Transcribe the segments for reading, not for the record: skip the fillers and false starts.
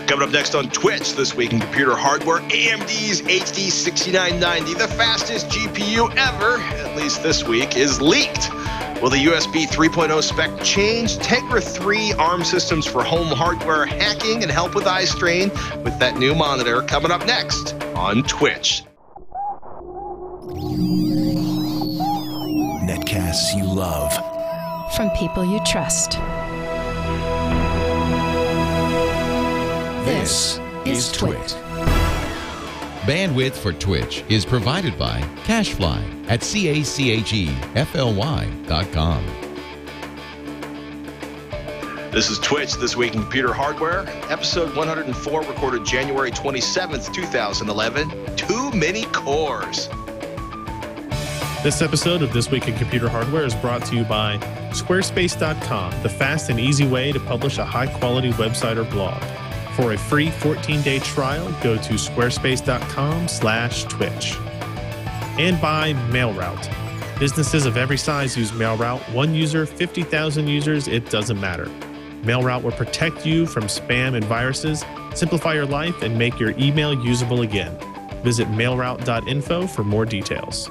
Coming up next on Twitch this week in computer hardware, AMD's HD 6990, the fastest GPU ever, at least this week, is leaked. Will the USB 3.0 spec change Tegra 3 ARM systems for home hardware hacking and help with eye strain with that new monitor? Coming up next on Twitch. Netcasts you love. From people you trust. This is Twitch. Bandwidth for Twitch is provided by Cachefly at CACHEFLY.com. This is Twitch This Week in Computer Hardware, episode 104, recorded January 27th, 2011. Too many cores. This episode of This Week in Computer Hardware is brought to you by Squarespace.com, the fast and easy way to publish a high-quality website or blog. For a free 14-day trial, go to squarespace.com/twitch. And by MailRoute. Businesses of every size use MailRoute. 1 user, 50,000 users, it doesn't matter. MailRoute will protect you from spam and viruses, simplify your life, and make your email usable again. Visit mailroute.info for more details.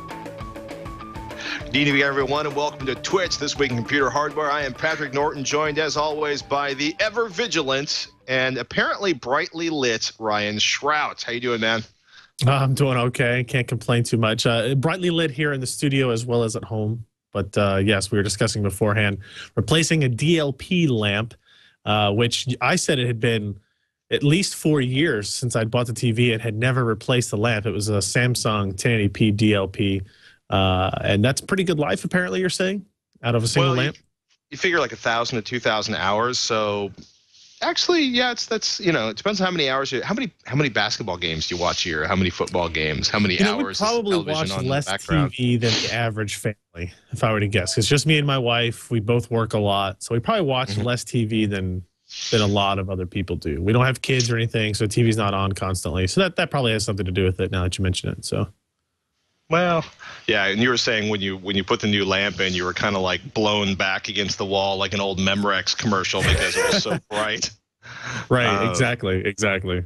Good evening, everyone, and welcome to Twitch This Week in Computer Hardware. I am Patrick Norton, joined as always by the ever-vigilant and apparently brightly lit Ryan Shrout. How you doing, man? I'm doing okay. Can't complain too much. Brightly lit here in the studio as well as at home. But yes, we were discussing beforehand replacing a DLP lamp, which I said it had been at least 4 years since I'd bought the TV and had never replaced the lamp. It was a Samsung 1080p DLP. And that's pretty good life, apparently, you're saying, out of a single lamp? You figure like 1,000 to 2,000 hours. So actually, yeah, that's you know, it depends on how many hours how many basketball games do you watch a year? How many football games? How many hours? We probably watch less TV than the average family, if I were to guess. It's just me and my wife. We both work a lot, so we probably watch less TV than a lot of other people do. We don't have kids or anything, so TV's not on constantly. So that probably has something to do with it. Now that you mention it, so. Well, yeah, and you were saying when you put the new lamp in, you were kind of like blown back against the wall like an old Memorex commercial because it was so bright. Right, exactly.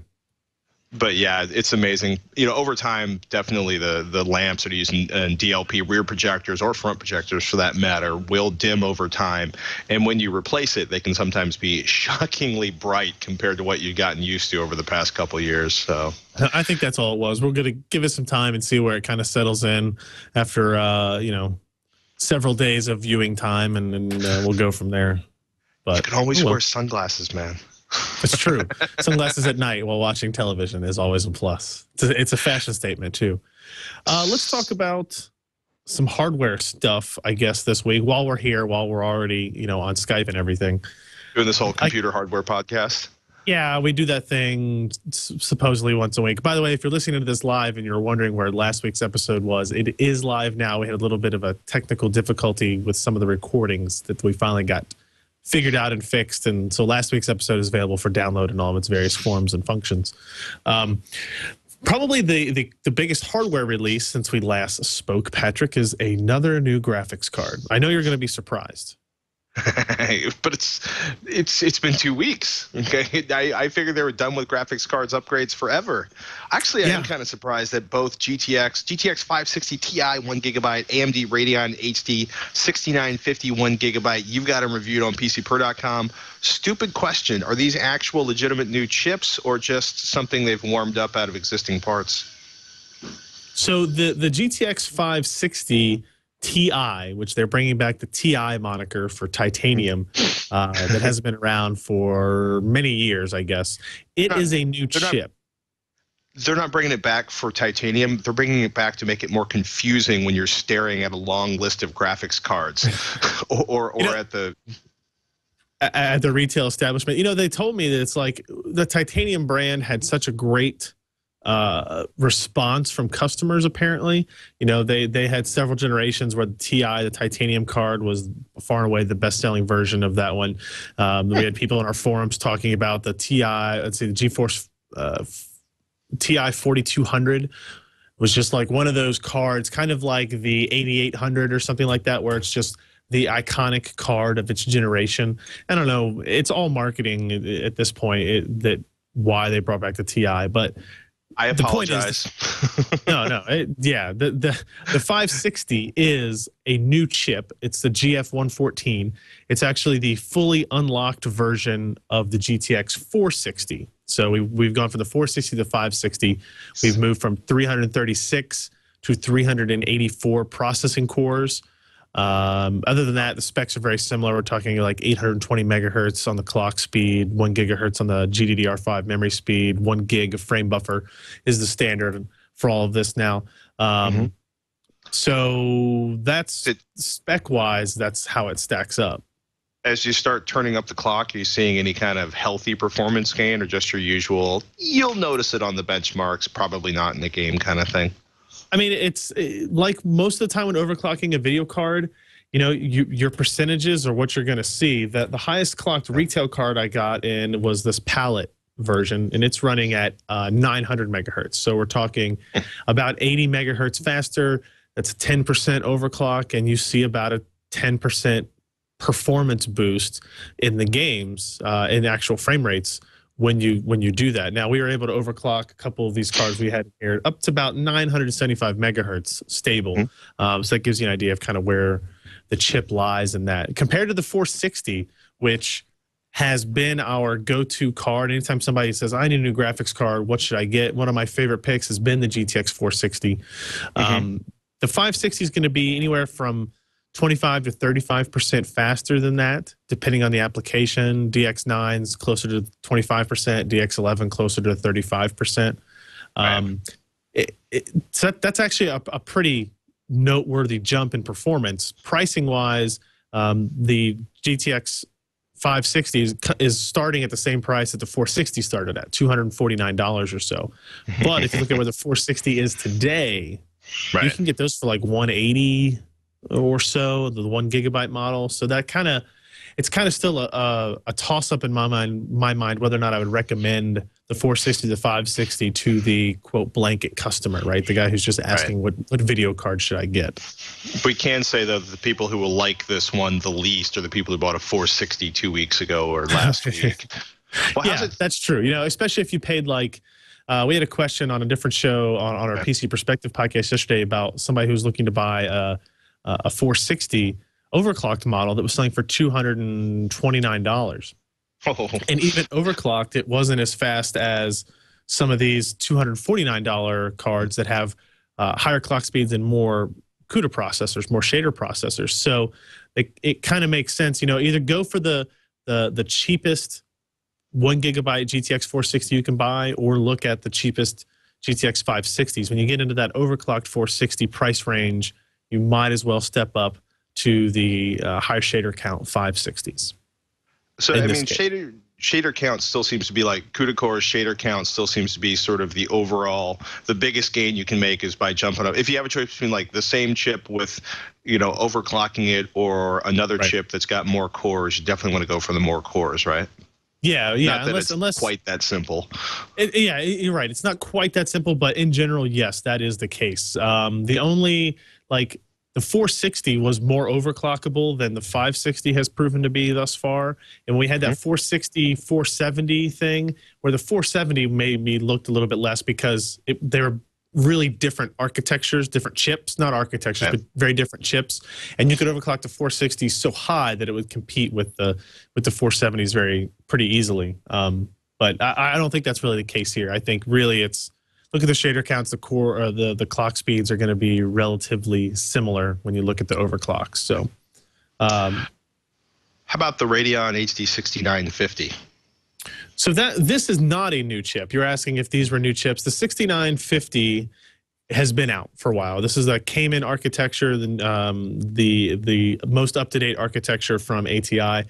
But yeah, it's amazing. You know, over time, definitely the lamps that are using DLP rear projectors or front projectors, for that matter, will dim over time. And when you replace it, they can sometimes be shockingly bright compared to what you've gotten used to over the past couple of years. So I think that's all it was. We're going to give it some time and see where it kind of settles in after several days of viewing time, and we'll go from there. But you can always wear sunglasses, man. It's true. Sunglasses at night while watching television is always a plus. It's a fashion statement, too. Let's talk about some hardware stuff, I guess, this week while we're here, while we're already, on Skype and everything. Doing this whole computer hardware podcast? Yeah, we do that thing supposedly once a week. By the way, if you're listening to this live and you're wondering where last week's episode was, it is live now. We had a little bit of a technical difficulty with some of the recordings that we finally got figured out and fixed, and so last week's episode is available for download in all of its various forms and functions. Probably the biggest hardware release since we last spoke, Patrick, is another new graphics card. I know you're going to be surprised. But it's been 2 weeks. Okay, I figured they were done with graphics cards upgrades forever. Actually, I am kind of surprised that both GTX 560 Ti 1 gigabyte, AMD Radeon HD 6950 1 gigabyte. You've got them reviewed on PCPro.com. Stupid question: are these actual legitimate new chips or just something they've warmed up out of existing parts? So the GTX 560 Ti, which they're bringing back the Ti moniker for titanium, that hasn't been around for many years, I guess. It is a new chip. They're not bringing it back for titanium. They're bringing it back to make it more confusing when you're staring at a long list of graphics cards or at the retail establishment. They told me that it's like the titanium brand had such a great response from customers. Apparently, they had several generations where the Ti, the titanium card, was far and away the best-selling version of that one. We had people in our forums talking about the Ti. Let's see, the GeForce Ti 4200 was just like one of those cards, kind of like the 8800 or something like that, where it's just the iconic card of its generation. I don't know. It's all marketing at this point. why they brought back the TI, but I apologize. The 560 is a new chip. It's the GF114. It's actually the fully unlocked version of the GTX 460. So we've gone from the 460 to the 560. We've moved from 336 to 384 processing cores. Other than that, the specs are very similar. We're talking like 820 megahertz on the clock speed, 1 gigahertz on the GDDR5 memory speed, 1 gig of frame buffer is the standard for all of this now. So that's spec-wise, that's how it stacks up. As you start turning up the clock, are you seeing any kind of healthy performance gain, or just your usual, you'll notice it on the benchmarks, probably not in the game kind of thing? I mean, it's like most of the time when overclocking a video card, you know, your percentages are what you're going to see. That the highest clocked retail card I got in was this palette version, and it's running at 900 megahertz. So we're talking about 80 megahertz faster. That's a 10% overclock, and you see about a 10% performance boost in the games, in actual frame rates when you do that. Now, we were able to overclock a couple of these cards we had here up to about 975 megahertz stable. So that gives you an idea of kind of where the chip lies in that. Compared to the 460, which has been our go-to card. Anytime somebody says, I need a new graphics card, what should I get? One of my favorite picks has been the GTX 460. The 560 is going to be anywhere from 25 to 35% faster than that, depending on the application. DX9's closer to 25%, DX11 closer to 35%. So that's actually a pretty noteworthy jump in performance. Pricing-wise, the GTX 560 is starting at the same price that the 460 started at, $249 or so. But if you look at where the 460 is today, you can get those for like $180 or so, the 1 gigabyte model. So that it's kind of still a toss up in my mind whether or not I would recommend the 460 to the 560 to the quote blanket customer, right? The guy who's just asking what video card should I get. We can say though that the people who will like this one the least are the people who bought a 460 2 weeks ago or last week. Well, yeah, that's true. You know, especially if you paid like. We had a question on a different show on our PC Perspective podcast yesterday about somebody who's looking to buy a 460 overclocked model that was selling for $229. And even overclocked, it wasn't as fast as some of these $249 cards that have higher clock speeds and more CUDA processors, more shader processors. So it kind of makes sense, you know, either go for the cheapest 1 gigabyte GTX 460 you can buy, or look at the cheapest GTX 560s. When you get into that overclocked 460 price range, you might as well step up to the high shader count 560s. So, I mean, shader count still seems to be like CUDA core shader count still seems to be sort of the overall, the biggest gain you can make is by jumping up. If you have a choice between like the same chip with, you know, overclocking it or another chip that's got more cores, you definitely want to go for the more cores, right? Yeah. Not that unless quite that simple. Yeah, you're right. It's not quite that simple, but in general, yes, that is the case. The only, like, the 460 was more overclockable than the 560 has proven to be thus far. And we had that 460, 470 thing where the 470 maybe looked a little bit less because they were really different architectures, different chips, not architectures, but very different chips. And you could overclock the 460 so high that it would compete with the 470s pretty easily. But I don't think that's really the case here. I think really it's, look at the shader counts, the core or the clock speeds are going to be relatively similar when you look at the overclocks. So, how about the Radeon HD 6950? So this is not a new chip. You're asking if these were new chips. The 6950 has been out for a while. This is a Cayman architecture, the most up-to-date architecture from ATI.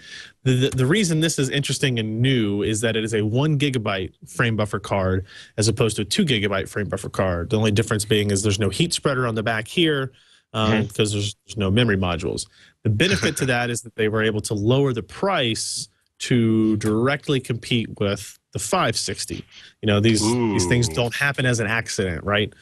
The reason this is interesting and new is that it is a 1 gigabyte frame buffer card as opposed to a 2 gigabyte frame buffer card. The only difference being is there's no heat spreader on the back here because there's no memory modules. The benefit to that is that they were able to lower the price to directly compete with the 560. You know, these things don't happen as an accident, right?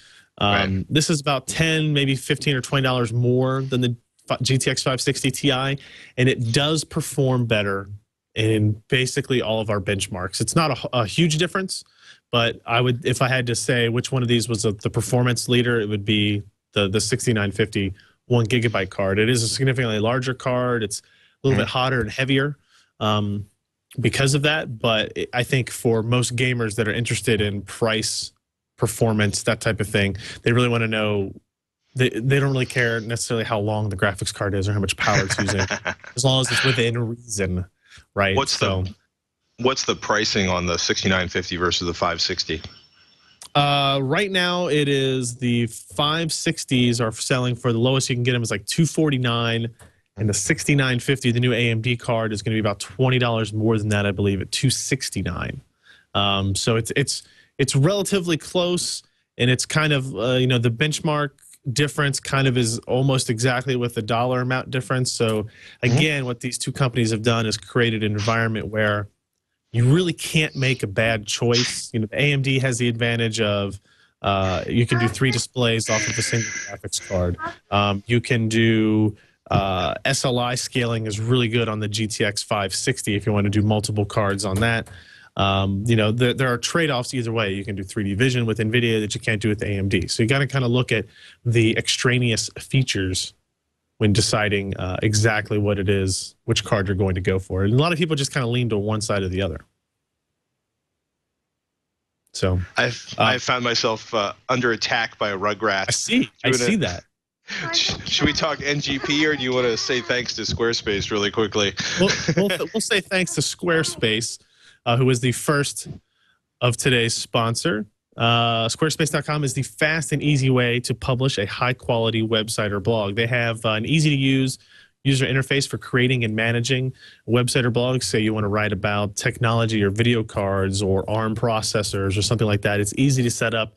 This is about 10, maybe 15 or $20 more than the GTX 560 Ti, and it does perform better in basically all of our benchmarks. It's not a huge difference, but I would, if I had to say which one of these was the performance leader, it would be the 6950 1 GB card. It is a significantly larger card. It's a little bit hotter and heavier because of that. But I think for most gamers that are interested in price, performance, that type of thing, they really want to know. They don't really care necessarily how long the graphics card is or how much power it's using, as long as it's within reason, right? What's the pricing on the 6950 versus the 560? Right now, it is the 560s are selling for the lowest you can get them is like $249, and the 6950, the new AMD card, is going to be about $20 more than that, I believe, at $269. So it's relatively close, and it's kind of the benchmark difference kind of is almost exactly with the dollar amount difference. So again, what these two companies have done is created an environment where you really can't make a bad choice. AMD has the advantage of you can do 3 displays off of a single graphics card. You can do SLI scaling is really good on the GTX 560 if you want to do multiple cards on that. There are trade-offs either way. You can do 3D vision with NVIDIA that you can't do with AMD. So you got to kind of look at the extraneous features when deciding exactly what it is, which card you're going to go for. And a lot of people just kind of lean to one side or the other. So I found myself under attack by a Rugrat. I see that. Should we talk NGP, or do you want to say thanks to Squarespace really quickly? We'll say thanks to Squarespace, who is the first of today's sponsor. Squarespace.com is the fast and easy way to publish a high-quality website or blog. They have an easy-to-use user interface for creating and managing a website or blog. Say you want to write about technology or video cards or ARM processors or something like that. It's easy to set up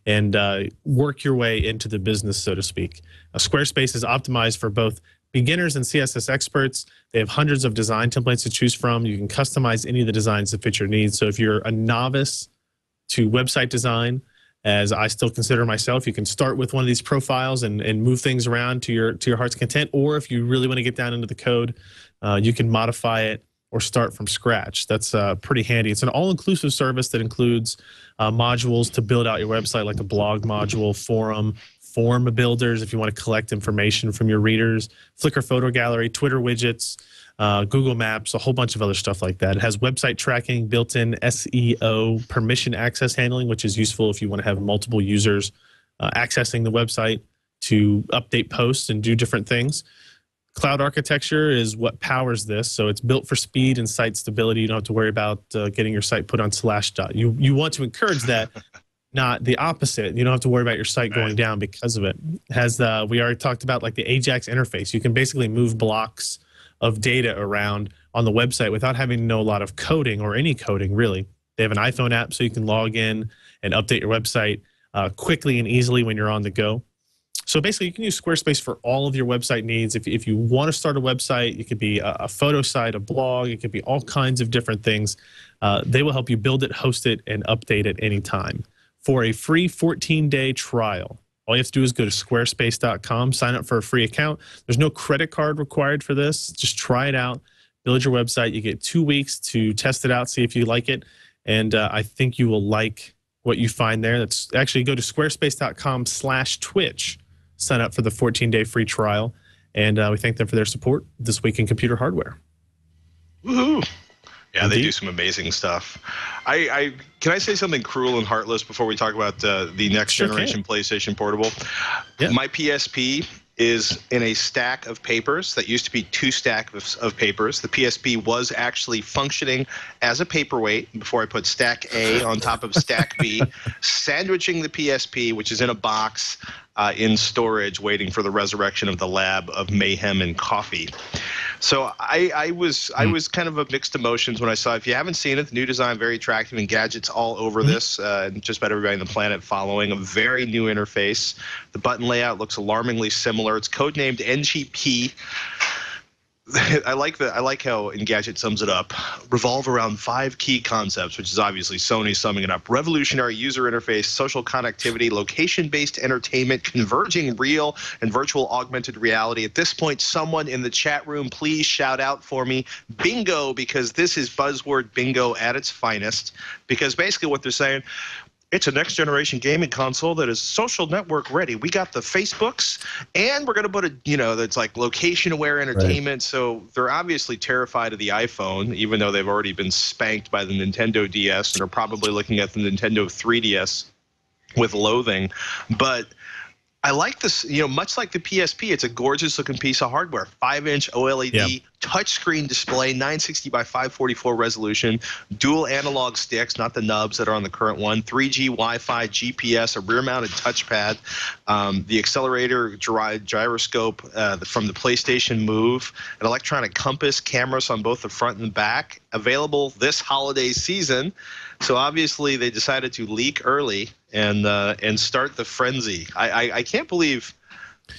and work your way into the business, so to speak. Squarespace is optimized for both beginners and CSS experts. They have hundreds of design templates to choose from. You can customize any of the designs that fit your needs. So if you're a novice to website design, as I still consider myself, you can start with one of these profiles and move things around to your heart's content. Or if you really want to get down into the code, you can modify it or start from scratch. That's pretty handy. It's an all-inclusive service that includes modules to build out your website, like a blog module, form builders if you want to collect information from your readers, Flickr photo gallery, Twitter widgets, Google Maps, a whole bunch of other stuff like that. It has website tracking, built-in SEO, permission access handling, which is useful if you want to have multiple users accessing the website to update posts and do different things. Cloud architecture is what powers this, so it's built for speed and site stability. You don't have to worry about getting your site put on /. You want to encourage that, not the opposite. You don't have to worry about your site going down because of it. It has we already talked about like the Ajax interface. You can basically move blocks of data around on the website without having to know a lot of coding or any coding, really. They have an iPhone app so you can log in and update your website quickly and easily when you're on the go. So basically, you can use Squarespace for all of your website needs. If you want to start a website, it could be a photo site, a blog, it could be all kinds of different things. They will help you build it, host it, and update it anytime. For a free 14-day trial, all you have to do is go to squarespace.com, sign up for a free account. There's no credit card required for this. Just try it out, build your website. You get 2 weeks to test it out, see if you like it. And I think you will like what you find there. That's actually go to squarespace.com/twitch. Sign up for the 14-day free trial, and we thank them for their support this week in computer hardware. Woohoo! Yeah, Indeed. they do some amazing stuff. Can I say something cruel and heartless before we talk about the next generation PlayStation Portable? Yeah. My PSP is in a stack of papers that used to be 2 stacks of papers. The PSP was actually functioning as a paperweight before I put stack A on top of stack B, sandwiching the PSP, which is in a box in storage, waiting for the resurrection of the lab of mayhem and coffee. So I was kind of a mixed emotions when I saw it. If you haven't seen it, the new design, very attractive, and gadgets all over this. Just about everybody on the planet following a very new interface. The button layout looks alarmingly similar. It's codenamed NGP. I like how Engadget sums it up. Revolve around 5 key concepts, which is obviously Sony summing it up. Revolutionary user interface, social connectivity, location-based entertainment, converging real and virtual augmented reality. At this point, someone in the chat room, please shout out for me, bingo, because this is buzzword bingo at its finest. Because basically what they're saying, it's a next-generation gaming console that is social network ready. We got the Facebooks, and we're going to put that's like location-aware entertainment. Right. So they're obviously terrified of the iPhone, even though they've already been spanked by the Nintendo DS and are probably looking at the Nintendo 3DS with loathing. But I like this, much like the PSP, it's a gorgeous-looking piece of hardware. 5-inch OLED touchscreen display, 960 by 544 resolution, dual analog sticks, not the nubs that are on the current one, 3G, Wi-Fi, GPS, a rear-mounted touchpad, the accelerator gyroscope from the PlayStation Move, an electronic compass, cameras on both the front and back, available this holiday season. So obviously they decided to leak early and start the frenzy. I can't believe,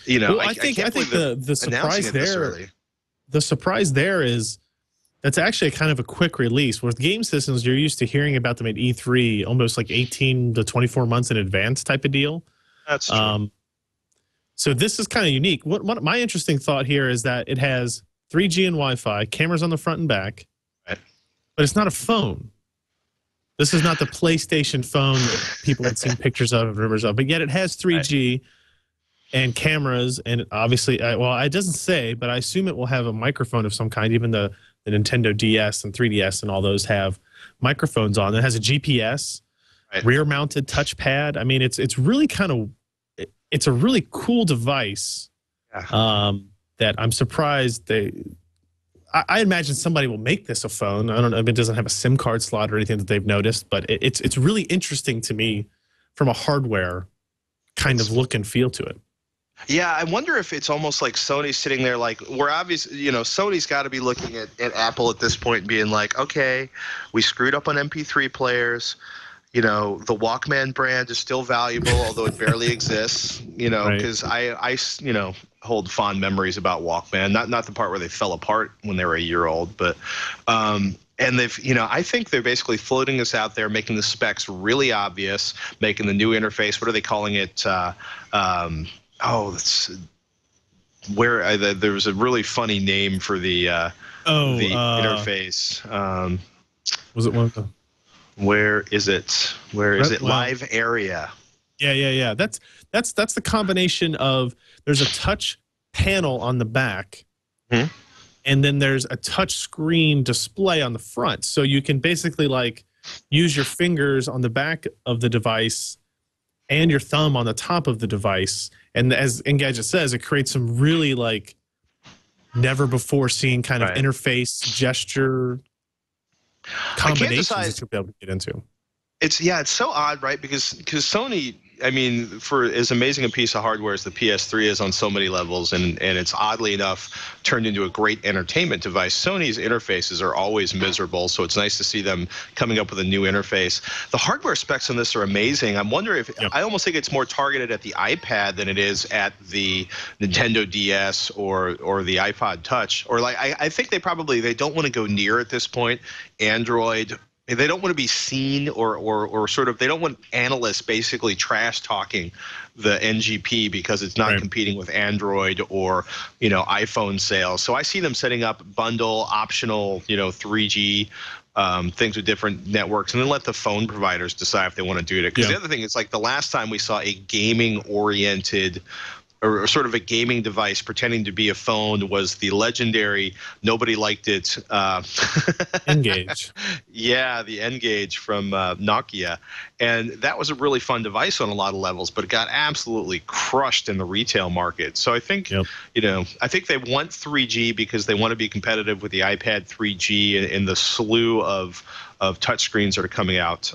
Well, I think the surprise there, the surprise there is that's actually kind of a quick release. With game systems, you're used to hearing about them at E3 almost like 18 to 24 months in advance type of deal. That's true. So this is kind of unique. What my interesting thought here is that it has 3G and Wi-Fi, cameras on the front and back, right, but it's not a phone. This is not the PlayStation phone that people had seen pictures of, rumors of, but yet it has 3G and cameras, and obviously, well, it doesn't say, but I assume it will have a microphone of some kind. Even the Nintendo DS and 3DS and all those have microphones on. It has a GPS, rear-mounted touchpad. I mean, it's really it's a really cool device that I'm surprised I imagine somebody will make this a phone. I don't know if it doesn't have a SIM card slot or anything that they've noticed, but it's really interesting to me from a hardware kind of look and feel to it. Yeah, I wonder if it's almost like Sony's sitting there like, we're obviously, Sony's got to be looking at Apple at this point and being like, okay, we screwed up on MP3 players. The Walkman brand is still valuable, although it barely exists, because I hold fond memories about Walkman, not the part where they fell apart when they were a year old, but and they've, I think they're basically floating this out there, making the specs really obvious, making the new interface. What are they calling it? There was a really funny name for the interface. Was it one of the? Where is it? Live area. Yeah. That's the combination of there's a touch panel on the back, and then there's a touch screen display on the front. So you can basically like use your fingers on the back of the device and your thumb on the top of the device. And as Engadget says, it creates some really like never before seen kind of interface gesture combinations that you'll be able to get into. It's so odd, right? Because Sony, I mean, for as amazing a piece of hardware as the PS3 is on so many levels, and it's oddly enough turned into a great entertainment device, Sony's interfaces are always miserable, so it's nice to see them coming up with a new interface. The hardware specs on this are amazing. I'm wondering if I almost think it's more targeted at the iPad than it is at the Nintendo DS or the iPod Touch. Or like I think they don't want to go near at this point Android. They don't want to be seen or sort of, they don't want analysts basically trash talking the NGP because it's not competing with Android or, iPhone sales. So I see them setting up bundle optional, 3G things with different networks, and then let the phone providers decide if they want to do it. Because the other thing is like the last time we saw a gaming oriented or sort of a gaming device pretending to be a phone was the legendary, nobody liked it, N-Gage. Yeah, the N-Gage from Nokia. And that was a really fun device on a lot of levels, but it got absolutely crushed in the retail market. So I think, I think they want 3G because they want to be competitive with the iPad 3G and the slew of touchscreens that are coming out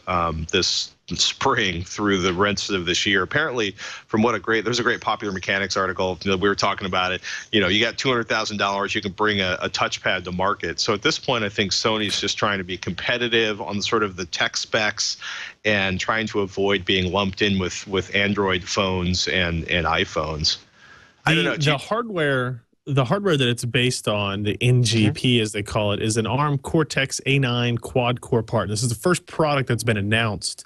this spring through the rest of this year. Apparently, there's a great Popular Mechanics article. We were talking about it. You got $200,000, you can bring a touchpad to market. So at this point, I think Sony's just trying to be competitive on sort of the tech specs and trying to avoid being lumped in with Android phones and iPhones. I don't know. The hardware the hardware that it's based on, the NGP as they call it, is an ARM Cortex A9 quad-core part. This is the first product that's been announced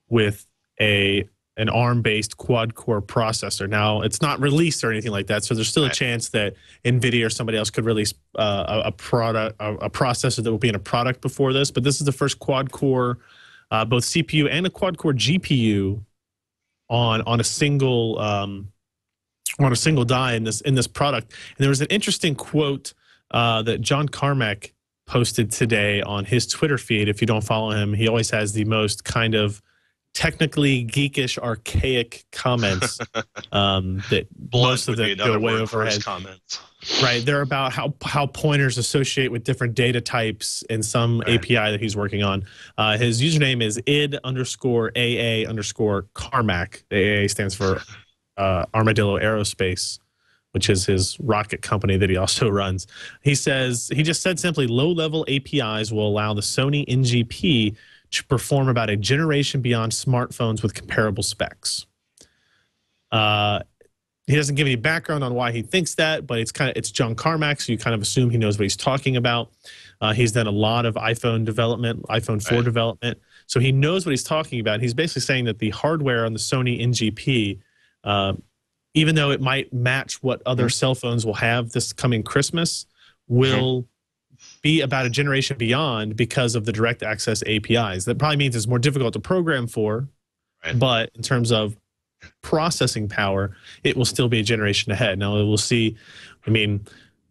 with an ARM-based quad-core processor. Now, it's not released or anything like that, so there's still a chance that NVIDIA or somebody else could release a processor that will be in a product before this. But this is the first quad-core, both CPU and a quad-core GPU on a single die in this product. And there was an interesting quote that John Carmack posted today on his Twitter feed. If you don't follow him, he always has the most kind of technically geekish, archaic comments that most of them go way over his comments. Right, they're about how pointers associate with different data types in some API that he's working on. His username is id_AA_Carmack. The AA stands for Armadillo Aerospace, which is his rocket company that he also runs. He says, he just said simply, low-level APIs will allow the Sony NGP to perform about a generation beyond smartphones with comparable specs. He doesn't give any background on why he thinks that, but it's John Carmack, so you kind of assume he knows what he's talking about. He's done a lot of iPhone development, iPhone 4 development, so he knows what he's talking about. He's basically saying that the hardware on the Sony NGP, even though it might match what other cell phones will have this coming Christmas, will be about a generation beyond because of the direct access APIs. That probably means it's more difficult to program for, but in terms of processing power, it will still be a generation ahead. Now we'll see. I mean,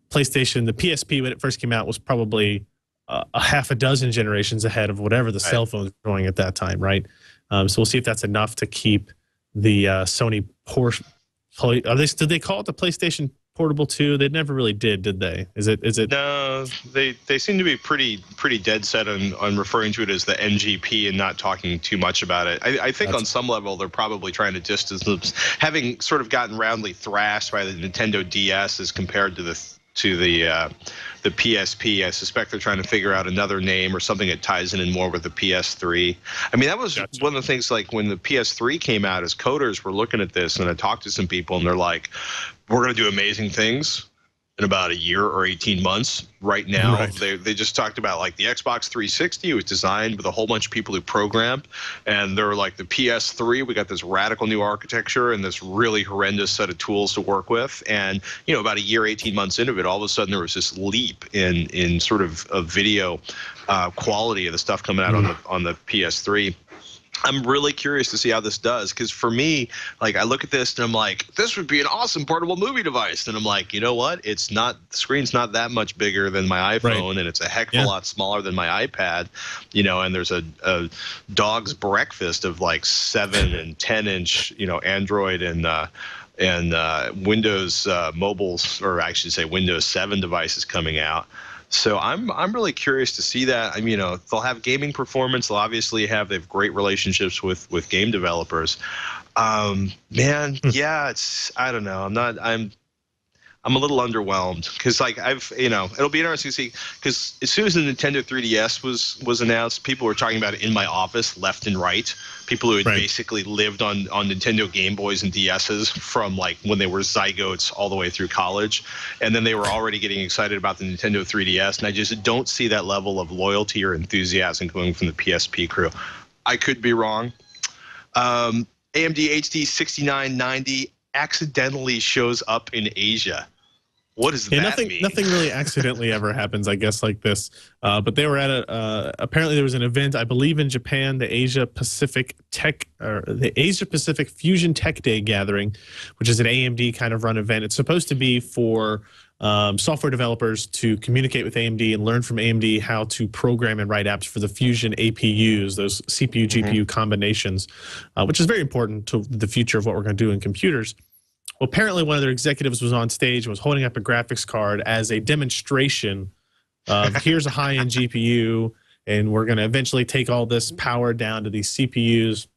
PlayStation, the PSP when it first came out was probably a half a dozen generations ahead of whatever the cell phones were going at that time, right? So we'll see if that's enough to keep the Sony Porsche. Did they call it the PlayStation Portable 2? They never really did they? Is it? No, they seem to be pretty dead set on referring to it as the NGP and not talking too much about it. I think on some level they're probably trying to distance them, having sort of gotten roundly thrashed by the Nintendo DS as compared to the PSP. I suspect they're trying to figure out another name or something that ties in more with the PS3. I mean, that was one of the things, like when the PS3 came out, as coders were looking at this, and I talked to some people and they're like, we're going to do amazing things in about a year or 18 months. Right now, they just talked about like the Xbox 360 was designed with a whole bunch of people who programmed, and they're like the PS3, we got this radical new architecture and this really horrendous set of tools to work with. And you know, about a year, 18 months into it, all of a sudden there was this leap in sort of video quality of the stuff coming out on the PS3. I'm really curious to see how this does, because for me, like, I look at this and I'm like, this would be an awesome portable movie device. And I'm like, you know what? It's not, the screen's not that much bigger than my iPhone, and it's a heck of a lot smaller than my iPad, you know, and there's a dog's breakfast of like 7 and 10-inch, you know, Android and Windows mobiles, or I should say Windows 7 devices coming out. So I'm really curious to see that. I mean, you know, they'll have gaming performance. They'll obviously they have great relationships with game developers. Man, yeah, I don't know. I'm a little underwhelmed, because like it'll be interesting to see, because as soon as the Nintendo 3DS was announced, people were talking about it in my office left and right. People who had basically lived on Nintendo Game Boys and DSs from like when they were zygotes all the way through college, and then they were already getting excited about the Nintendo 3DS, and I just don't see that level of loyalty or enthusiasm coming from the PSP crew. I could be wrong. AMD HD 6990 accidentally shows up in Asia. What does that mean? Nothing really accidentally ever happens, I guess, like this. But they were at apparently there was an event, I believe in Japan, the Asia Pacific Fusion Tech Day gathering, which is an AMD kind of run event. It's supposed to be for software developers to communicate with AMD and learn from AMD how to program and write apps for the Fusion APUs, those CPU GPU combinations, which is very important to the future of what we're going to do in computers. Well, apparently one of their executives was on stage and was holding up a graphics card as a demonstration of here's a high-end GPU, and we're going to eventually take all this power down to these CPUs.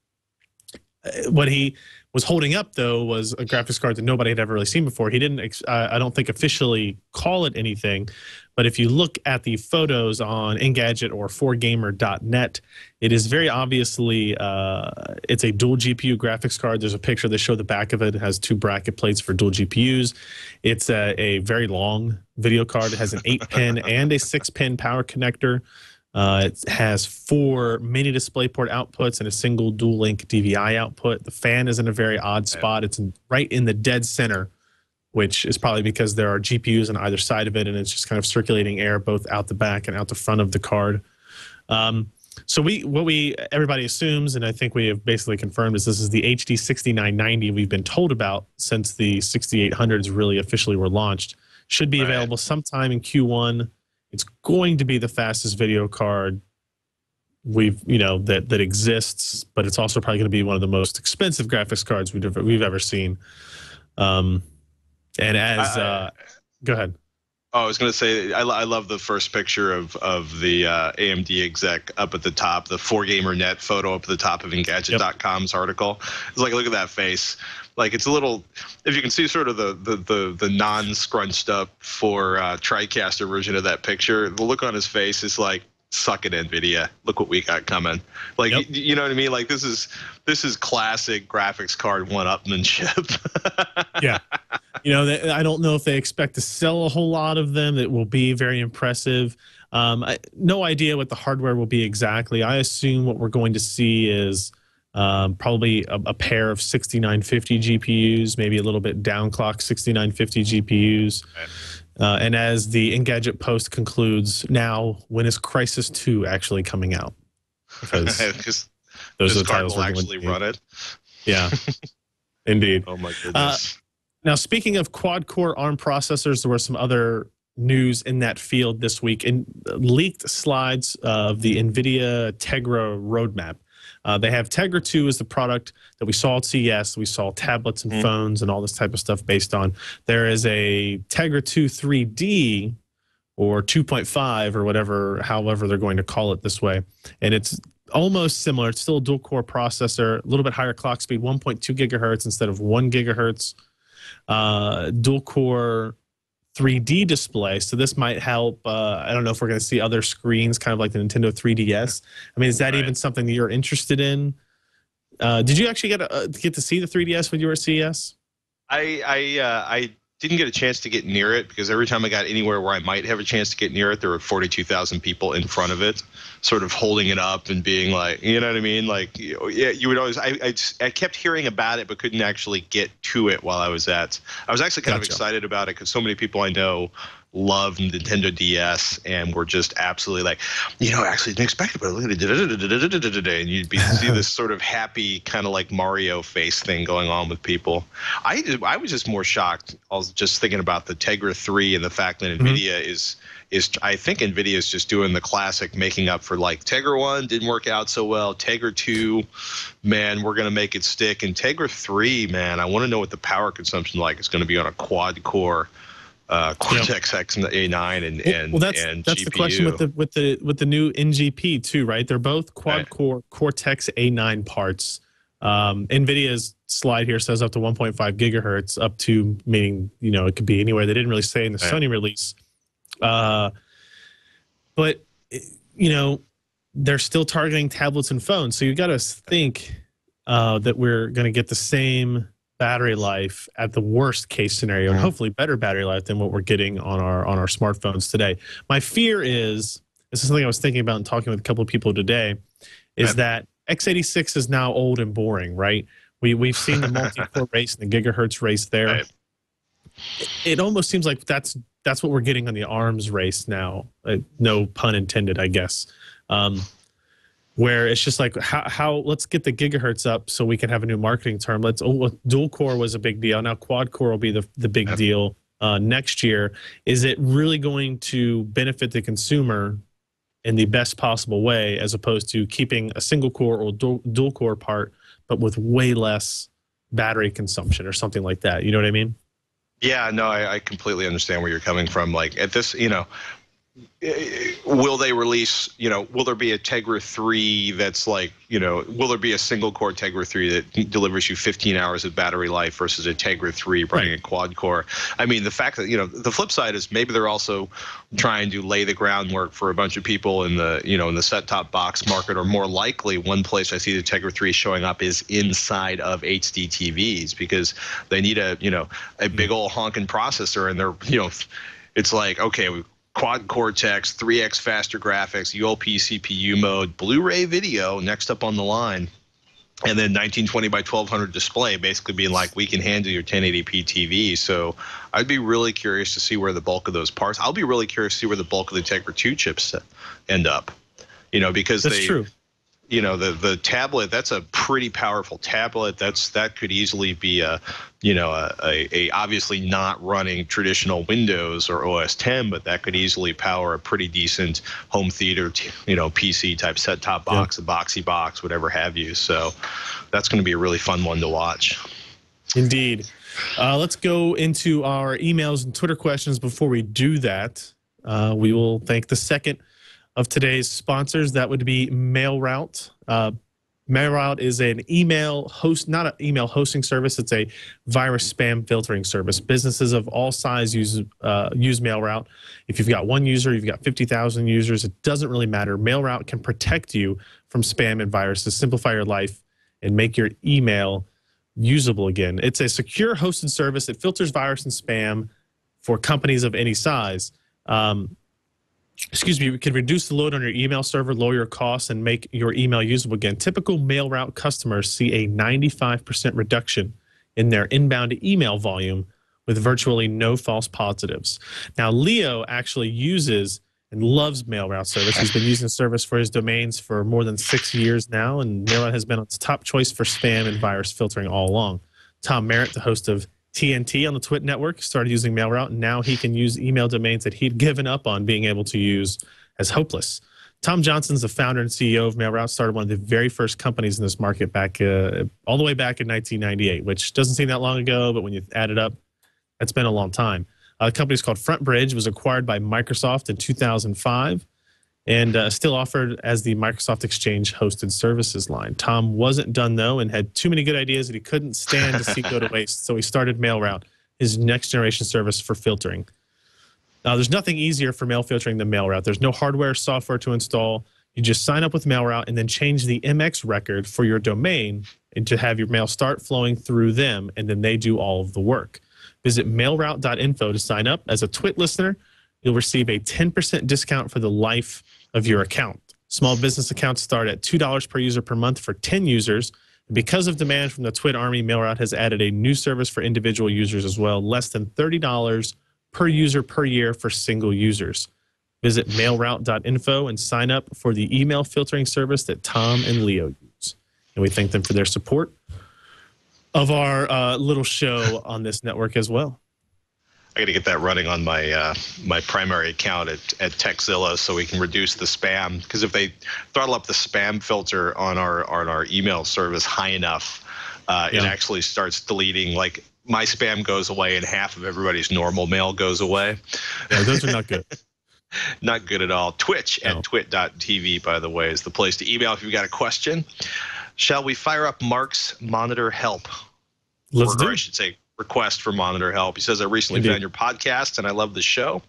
what he was holding up, though, was a graphics card that nobody had ever really seen before. He didn't, I don't think, officially call it anything. But if you look at the photos on Engadget or 4gamer.net, it is very obviously, it's a dual GPU graphics card. There's a picture that shows the back of it. It has 2 bracket plates for dual GPUs. It's a very long video card. It has an 8-pin and a 6-pin power connector. It has 4 mini DisplayPort outputs and a single dual-link DVI output. The fan is in a very odd spot. It's right in the dead center, which is probably because there are GPUs on either side of it, and it's just kind of circulating air both out the back and out the front of the card. So everybody assumes, and I think we have basically confirmed, is this is the HD 6990 we've been told about since the 6800s really officially were launched. Should be available sometime in Q1. It's going to be the fastest video card that exists, but it's also probably going to be one of the most expensive graphics cards we've ever seen. And as go ahead. Oh, I was going to say I love the first picture of the AMD exec up at the top, the 4gamer.net photo up at the top of Engadget.com's article. It's like, look at that face. Like, it's a little, if you can see sort of the non-scrunched up for TriCaster version of that picture, the look on his face is like, suck it, NVIDIA. Look what we got coming. Like, you know what I mean? Like, this is classic graphics card one-upmanship. Yeah. I don't know if they expect to sell a whole lot of them. It will be very impressive. No idea what the hardware will be exactly. I assume what we're going to see is probably a pair of 6950 GPUs, maybe a little bit downclocked 6950 GPUs. And as the Engadget post concludes, now, when is Crysis 2 actually coming out? Because those this are the card titles will actually run it. Yeah, indeed. Oh, my goodness. Now, speaking of quad-core ARM processors, there were some other news in that field this week, and leaked slides of the NVIDIA Tegra roadmap. They have Tegra 2 as the product that we saw at CES. We saw tablets and phones and all this type of stuff based on. There is a Tegra 2 3D or 2.5 or whatever, however they're going to call it this way. And it's almost similar. It's still a dual-core processor, a little bit higher clock speed, 1.2 gigahertz instead of 1 gigahertz. Dual-core 3D display, so this might help. I don't know if we're going to see other screens, kind of like the Nintendo 3DS. I mean, is that even something that you're interested in? Did you actually get to see the 3DS when you were at CES? I didn't get a chance to get near it because every time I got anywhere where I might have a chance to get near it, there were 42,000 people in front of it, sort of holding it up and being like, you know what I mean? Like, yeah, you would always. I kept hearing about it, but couldn't actually get to it while I was at. I was actually kind of excited about it because so many people I know love Nintendo DS and were just absolutely like, actually didn't expect it, but look at it, and you'd see this sort of happy kind of like Mario face thing going on with people. I was just more shocked. I was just thinking about the Tegra 3 and the fact that NVIDIA is I think NVIDIA is just doing the classic making up for, like, Tegra 1 didn't work out so well. Tegra 2, man, we're going to make it stick. And Tegra 3, man, I want to know what the power consumption is going to be on a quad-core Cortex-X and the A9 and that's GPU. The question with the new NGP too, right? They're both quad-core Cortex A9 parts. NVIDIA's slide here says up to 1.5 gigahertz, up to, meaning, it could be anywhere. They didn't really say in the Sony release. But they're still targeting tablets and phones. So you got to think that we're going to get the same battery life at the worst case scenario, and hopefully better battery life than what we're getting on our smartphones today. My fear is, this is something I was thinking about and talking with a couple of people today, is that x86 is now old and boring, right? We've seen the multi-core race and the gigahertz race there. Right. It almost seems like that's what we're getting on the ARMS race now. No pun intended, I guess. Where it's just like, how let's get the gigahertz up so we can have a new marketing term. Dual core was a big deal. Now quad core will be the big deal next year. Is it really going to benefit the consumer in the best possible way, as opposed to keeping a single core or dual core part, but with way less battery consumption or something like that? You know what I mean? Yeah, no, I completely understand where you're coming from. Like, at this, will they release, will there be a Tegra 3 that's like, will there be a single core Tegra 3 that delivers you 15 hours of battery life versus a Tegra 3 running a quad core? I mean, the fact that, the flip side is maybe they're also trying to lay the groundwork for a bunch of people in the, in the set-top box market, or more likely one place I see the Tegra 3 showing up is inside of HD TVs, because they need a big old honking processor, and they're, it's like, okay, quad cortex, 3x faster graphics, ULP CPU mode, Blu-ray video next up on the line, and then 1920 by 1200 display, basically being like, we can handle your 1080p TV. So I'd be really curious to see where the bulk of those parts. I'll be really curious to see where the bulk of the Tegra 2 chips end up. Because that's true. The tablet, that's a pretty powerful tablet. That could easily be a obviously not running traditional Windows or OS 10, but that could easily power a pretty decent home theater, PC type set-top box, a boxy box, whatever have you. So that's going to be a really fun one to watch. Indeed. Let's go into our emails and Twitter questions. Before we do that, we will thank the second of today's sponsors. That would be MailRoute. MailRoute is an email host, not an email hosting service. It's a virus spam filtering service. Businesses of all size use MailRoute. If you've got one user, you've got 50,000 users, it doesn't really matter. MailRoute can protect you from spam and viruses, simplify your life, and make your email usable again. It's a secure hosted service that filters virus and spam for companies of any size. It can reduce the load on your email server, lower your costs, and make your email usable again. Typical MailRoute customers see a 95% reduction in their inbound email volume with virtually no false positives. Now, Leo actually uses and loves MailRoute service. He's been using the service for his domains for more than 6 years now, and MailRoute has been its top choice for spam and virus filtering all along. Tom Merritt, the host of TNT on the Twit network, started using MailRoute, and now he can use email domains that he'd given up on being able to use as hopeless. Tom Johnson's the founder and CEO of MailRoute, started one of the very first companies in this market back all the way back in 1998, which doesn't seem that long ago, but when you add it up, that's been a long time. The company's called FrontBridge, was acquired by Microsoft in 2005, and still offered as the Microsoft Exchange hosted services line. Tom wasn't done, though, and had too many good ideas that he couldn't stand to see go to waste, so he started MailRoute, his next-generation service for filtering. Now, there's nothing easier for mail filtering than MailRoute. There's no hardware or software to install. You just sign up with MailRoute and then change the MX record for your domain and to have your mail start flowing through them, and then they do all of the work. Visit mailroute.info to sign up. As a Twit listener, you'll receive a 10% discount for the life of your account. Small business accounts start at $2 per user per month for 10 users. And because of demand from the Twit Army, MailRoute has added a new service for individual users as well, less than $30 per user per year for single users. Visit mailroute.info and sign up for the email filtering service that Tom and Leo use. And we thank them for their support of our little show on this network as well. I got to get that running on my my primary account at Techzilla so we can reduce the spam. Because if they throttle up the spam filter on our email service high enough, it actually starts deleting. Like, my spam goes away and half of everybody's normal mail goes away. Yeah, those are not good. Not good at all. Twitch at twit.tv, by the way, is the place to email if you've got a question. Shall we fire up Mark's monitor help? Let's do it. I should say request for monitor help. He says, I recently found your podcast and I love the show.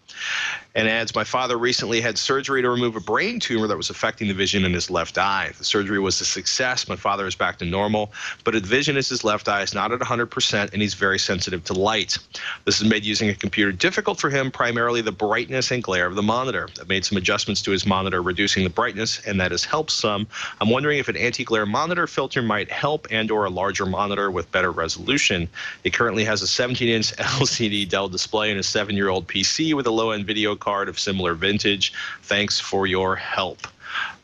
And adds, my father recently had surgery to remove a brain tumor that was affecting the vision in his left eye. The surgery was a success. My father is back to normal, but his vision in his left eye is not at 100%, and he's very sensitive to light. This has made using a computer difficult for him, primarily the brightness and glare of the monitor. I've made some adjustments to his monitor, reducing the brightness, and that has helped some. I'm wondering if an anti-glare monitor filter might help, and or a larger monitor with better resolution. He currently has a 17-inch LCD Dell display and a 7-year-old PC with a low-end video card of similar vintage. Thanks for your help.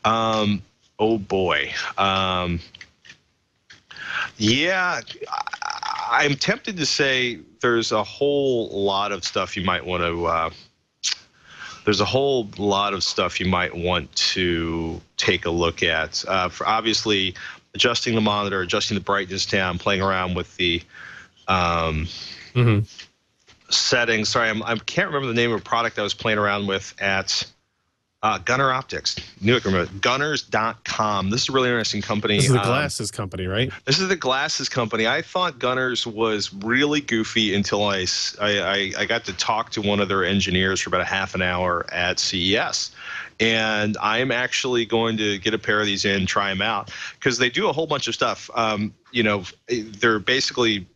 Oh boy. Yeah, I'm tempted to say there's a whole lot of stuff you might want to take a look at. For obviously adjusting the monitor, adjusting the brightness down, playing around with the settings. Sorry, I can't remember the name of a product I was playing around with at Gunner Optics. Knew it. Gunners.com. This is a really interesting company. This is the glasses company, right? This is the glasses company. I thought Gunners was really goofy until I got to talk to one of their engineers for about a half an hour at CES. And I'm actually going to get a pair of these in, try them out, because they do a whole bunch of stuff. They're basically,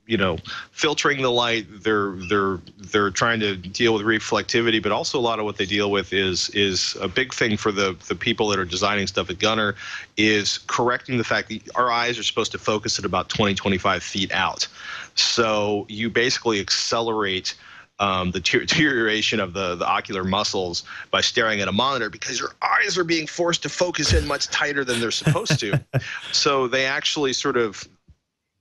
filtering the light. They're trying to deal with reflectivity, but also a lot of what they deal with is a big thing for the people that are designing stuff at Gunner is correcting the fact that our eyes are supposed to focus at about 20-25 feet out. So you basically accelerate the deterioration of the ocular muscles by staring at a monitor because your eyes are being forced to focus in much tighter than they're supposed to. So they actually sort of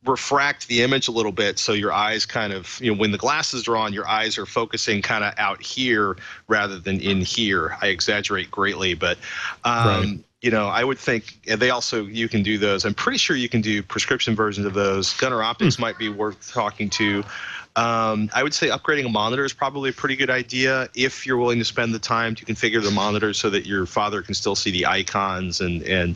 refract the image a little bit, so your eyes kind of, when the glasses are on, your eyes are focusing kind of out here rather than in here. I exaggerate greatly, but right. I would think you can do those. I'm pretty sure you can do prescription versions of those. Gunner Optics might be worth talking to. I would say upgrading a monitor is probably a pretty good idea if you're willing to spend the time to configure the monitor so that your father can still see the icons and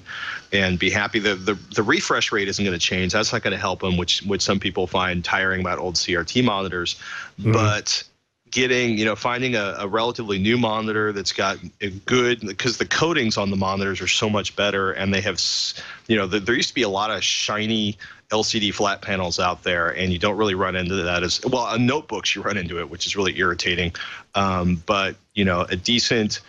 be happy. The refresh rate isn't going to change. That's not going to help him, which some people find tiring about old CRT monitors. Mm-hmm. But finding a relatively new monitor that's got a good, because the coatings on the monitors are so much better, and they have, there used to be a lot of shiny LCD flat panels out there, and you don't really run into that as well. On notebooks, you run into it, which is really irritating. But a decent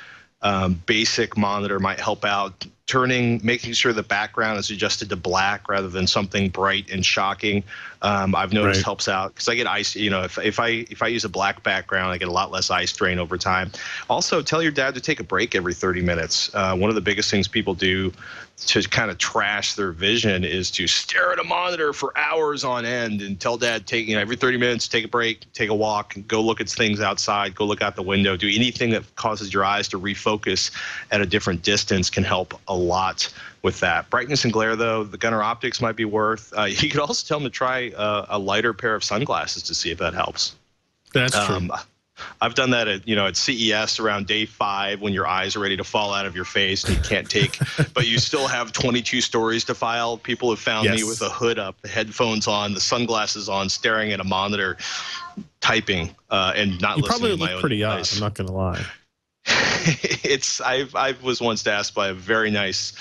basic monitor might help out. Making sure the background is adjusted to black rather than something bright and shocking. I've noticed helps out because I get ice. If I use a black background, I get a lot less eye strain over time. Also, tell your dad to take a break every 30 minutes. One of the biggest things people do to kind of trash their vision is to stare at a monitor for hours on end, and tell dad every 30 minutes, take a break, take a walk, go look at things outside, go look out the window, do anything that causes your eyes to refocus at a different distance can help a lot with that. Brightness and glare, though, the Gunner Optics might be worth. You could also tell them to try a lighter pair of sunglasses to see if that helps. That's true. I've done that at CES around day 5 when your eyes are ready to fall out of your face and you can't take, but you still have 22 stories to file. People have found me with a hood up, the headphones on, the sunglasses on, staring at a monitor, typing, and not listening to my own. You probably look pretty odd, I'm not going to lie. I was once asked by a very nice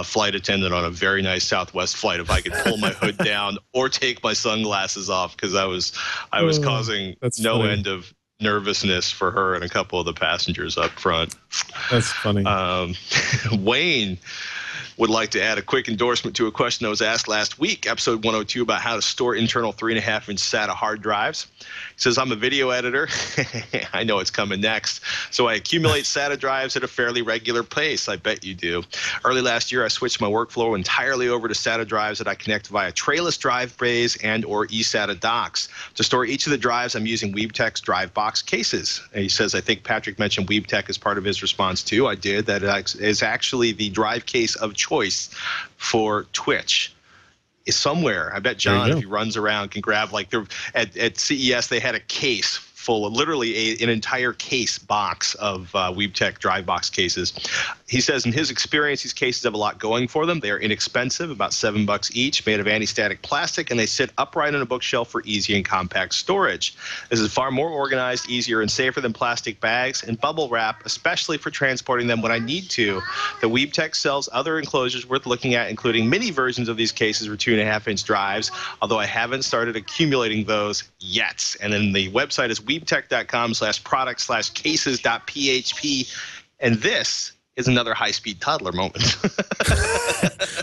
flight attendant on a very nice Southwest flight if I could pull my hood down or take my sunglasses off, because I was causing end of nervousness for her and a couple of the passengers up front. That's funny. Wayne would like to add a quick endorsement to a question that was asked last week, episode 102, about how to store internal 3.5-inch SATA hard drives. He says, I'm a video editor. I know it's coming next. So I accumulate SATA drives at a fairly regular pace. I bet you do. Early last year, I switched my workflow entirely over to SATA drives that I connect via trayless drive bays and or eSATA docks. To store each of the drives, I'm using Weebtech's drive box cases. And he says, I think Patrick mentioned Weebtech as part of his response too. I did. That is actually the drive case of choice for Twitch. Is somewhere. I bet John, if he runs around, can grab at CES they had a case full of literally an entire case box of Weebtech drive box cases. He says in his experience, these cases have a lot going for them. They are inexpensive, about $7 each, made of anti-static plastic, and they sit upright on a bookshelf for easy and compact storage. This is far more organized, easier, and safer than plastic bags and bubble wrap, especially for transporting them when I need to. The Weebtech sells other enclosures worth looking at, including mini versions of these cases for 2.5-inch drives, although I haven't started accumulating those yet. And then the website is weebtech.com/product/cases.php. And this is another high-speed toddler moment.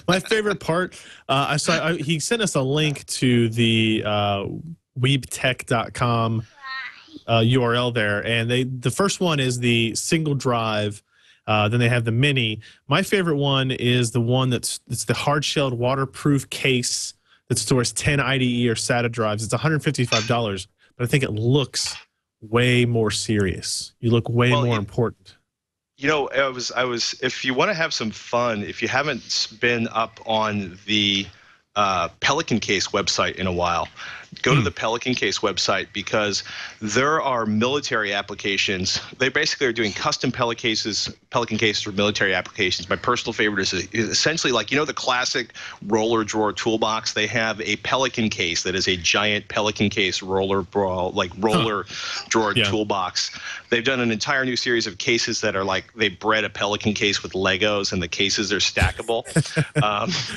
My favorite part, he sent us a link to the weebtech.com URL there, and the first one is the single drive. Then they have the mini. My favorite one is the one it's the hard-shelled waterproof case that stores 10 IDE or SATA drives. It's $155, but I think it looks way more serious. You look way more important. I was. If you want to have some fun, if you haven't been up on the Pelican Case website in a while, go to the Pelican Case website, because there are military applications. They basically are doing custom Pelican cases for military applications. My personal favorite is essentially like, the classic roller drawer toolbox. They have a Pelican Case that is a giant Pelican Case roller drawer toolbox. They've done an entire new series of cases that are like they bred a Pelican Case with Legos, and the cases are stackable.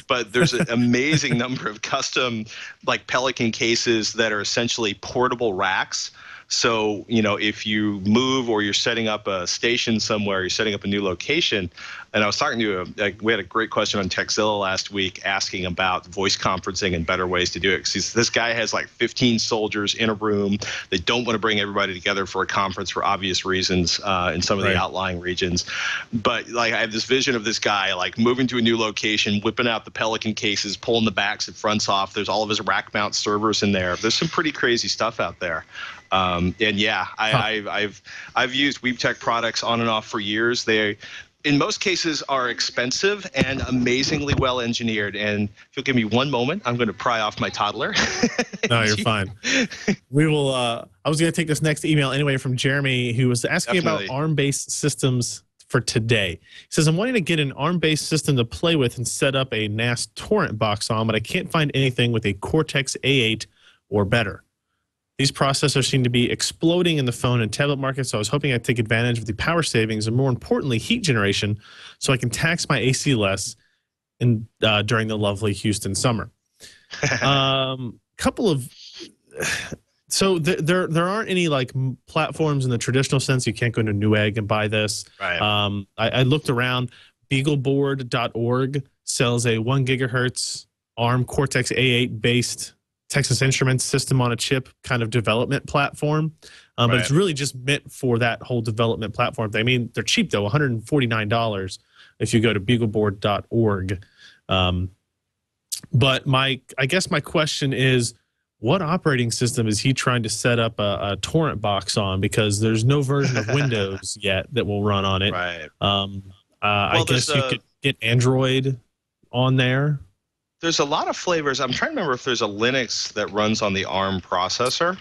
But there's an amazing number of custom like Pelican cases that are essentially portable racks. So, if you move or you're setting up a station somewhere, you're setting up a new location. And I was talking to we had a great question on Techzilla last week asking about voice conferencing and better ways to do it. Because this guy has like 15 soldiers in a room. They don't want to bring everybody together for a conference for obvious reasons in some of the outlying regions. But like, I have this vision of this guy like moving to a new location, whipping out the Pelican cases, pulling the backs and fronts off. There's all of his rack mount servers in there. There's some pretty crazy stuff out there. And yeah, I've used WeebTech products on and off for years. They, in most cases, are expensive and amazingly well engineered. And if you'll give me one moment, I'm going to pry off my toddler. No, you're fine. We will. I was going to take this next email anyway from Jeremy, who was asking about ARM-based systems for today. He says, I'm wanting to get an ARM-based system to play with and set up a NAS torrent box on, but I can't find anything with a Cortex A8 or better. These processors seem to be exploding in the phone and tablet market, so I was hoping I'd take advantage of the power savings and, more importantly, heat generation, so I can tax my AC less during the lovely Houston summer. So there aren't any like platforms in the traditional sense. You can't go to Newegg and buy this. Right. I looked around. Beagleboard.org sells a 1 gigahertz ARM Cortex A8 based Texas Instruments system on a chip kind of development platform. But it's really just meant for that whole development platform thing. I mean, they're cheap though, $149 if you go to beagleboard.org. But I guess my question is, what operating system is he trying to set up a torrent box on? Because there's no version of Windows yet that will run on it. Right. I guess you could get Android on there. There's a lot of flavors. I'm trying to remember if there's a Linux that runs on the ARM processor.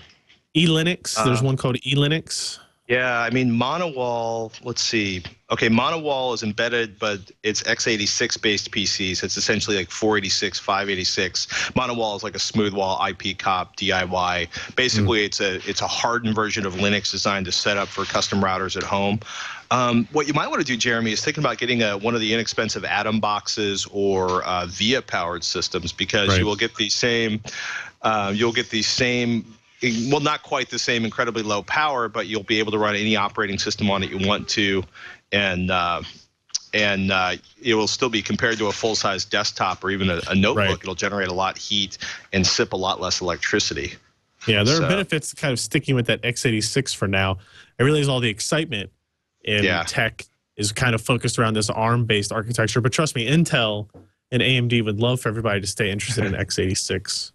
eLinux. There's one called eLinux. Yeah, I mean, Monowall, let's see. Okay, Monowall is embedded, but it's x86-based PCs. It's essentially like 486, 586. Monowall is like a smooth wall IP cop DIY. Basically, it's a hardened version of Linux designed to set up for custom routers at home. What you might want to do, Jeremy, is thinking about getting one of the inexpensive Atom boxes or VIA-powered systems, because you will get the same. Well, not quite the same incredibly low power, but you'll be able to run any operating system on it you want to, and it will still be compared to a full-size desktop or even a notebook. Right. It'll generate a lot of heat and sip a lot less electricity. Yeah, there are benefits to kind of sticking with that x86 for now. I realize all the excitement in tech is kind of focused around this ARM-based architecture, but trust me, Intel and AMD would love for everybody to stay interested in x86.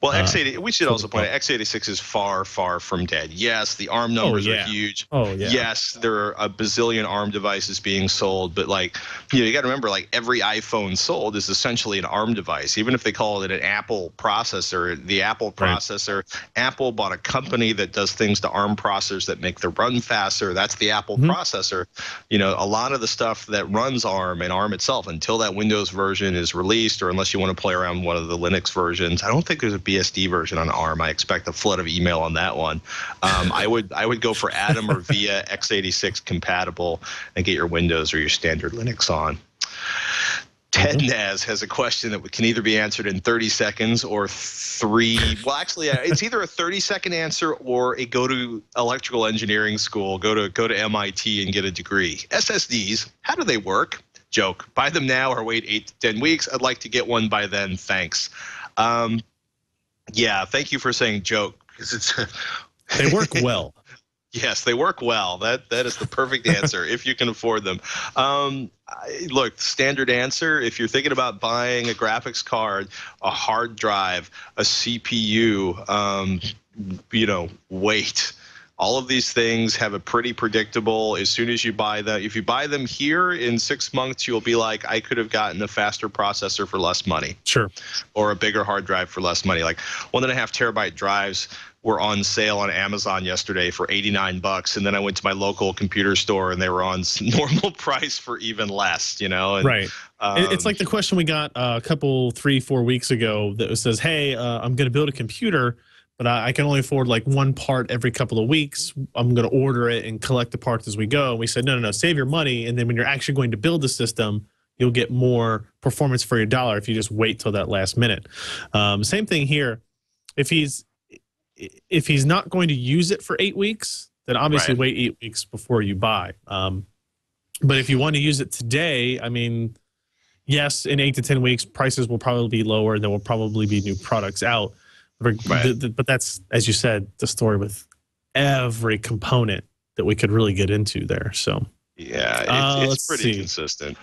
Well, x80, we should also point out, x86 is far, far from dead. Yes, the ARM numbers are huge. Yes, there are a bazillion ARM devices being sold, but like, you got to remember, like every iPhone sold is essentially an ARM device. Even if they call it an Apple processor, the Apple processor, Apple bought a company that does things to ARM processors that make them run faster. That's the Apple processor. A lot of the stuff that runs ARM and ARM itself, until that Windows version is released, or unless you want to play around one of the Linux versions, I don't think there's a BSD version on ARM. I expect a flood of email on that one. I would go for Atom or VIA x86 compatible and get your Windows or your standard Linux on. Ted Naz has a question that can either be answered in 30 seconds or 3. Well, actually, it's either a 30-second answer or a go to electrical engineering school, go to MIT and get a degree. SSDs, how do they work? Joke. Buy them now or wait 8 to 10 weeks. I'd like to get one by then. Thanks. Yeah, thank you for saying joke, because they work well. Yes, they work well. That is the perfect answer if you can afford them. Look, standard answer, if you're thinking about buying a graphics card, a hard drive, a CPU, wait. All of these things have a pretty predictable, as soon as you buy them, if you buy them here in 6 months, you'll be like, I could have gotten a faster processor for less money. Sure. Or a bigger hard drive for less money. Like 1.5 terabyte drives were on sale on Amazon yesterday for $89, and then I went to my local computer store and they were on normal price for even less, you know? And, right. It's like the question we got a couple, 3-4 weeks ago that says, hey, I'm going to build a computer, but I can only afford like one part every couple of weeks. I'm going to order it and collect the parts as we go. And we said, no, save your money. And then when you're actually going to build the system, you'll get more performance for your dollar if you just wait till that last minute. Same thing here. If he's not going to use it for 8 weeks, then obviously wait 8 weeks before you buy. But if you want to use it today, I mean, yes, in 8 to 10 weeks, prices will probably be lower. There will probably be new products out. But that's, as you said, the story with every component that we could really get into there. So yeah, it's pretty consistent.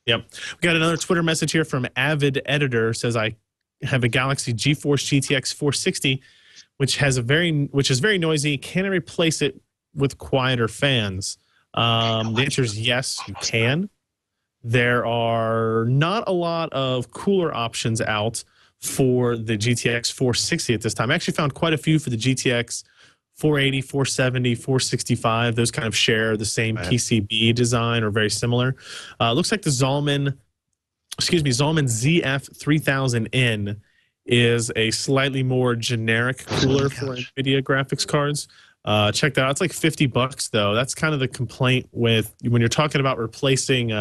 Yep. We got another Twitter message here from Avid Editor. Says, I have a Galaxy GeForce GTX 460, which is very noisy. Can I replace it with quieter fans? The answer is yes, you can. There are not a lot of cooler options out for the GTX 460 at this time. I actually found quite a few for the GTX 480, 470, 465. Those kind of share the same PCB design or very similar. Looks like the Zalman ZF3000N is a slightly more generic cooler for NVIDIA graphics cards. Check that out. It's like $50 though. That's kind of the complaint with when you're talking about replacing